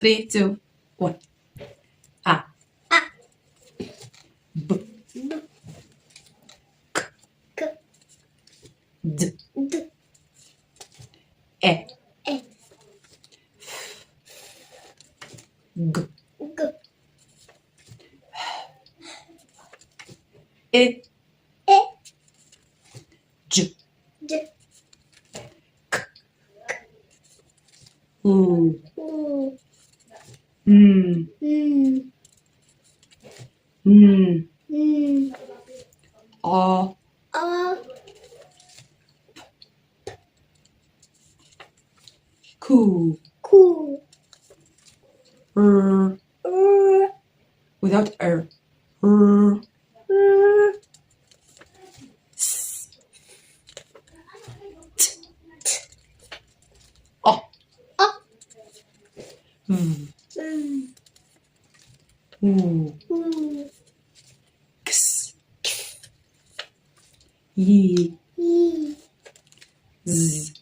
3, 2, 1. A. B. K. D. E. G. E. J. K. U. A. Ku. R. Without R. R. S. T. A. V. U. X. Y. Z.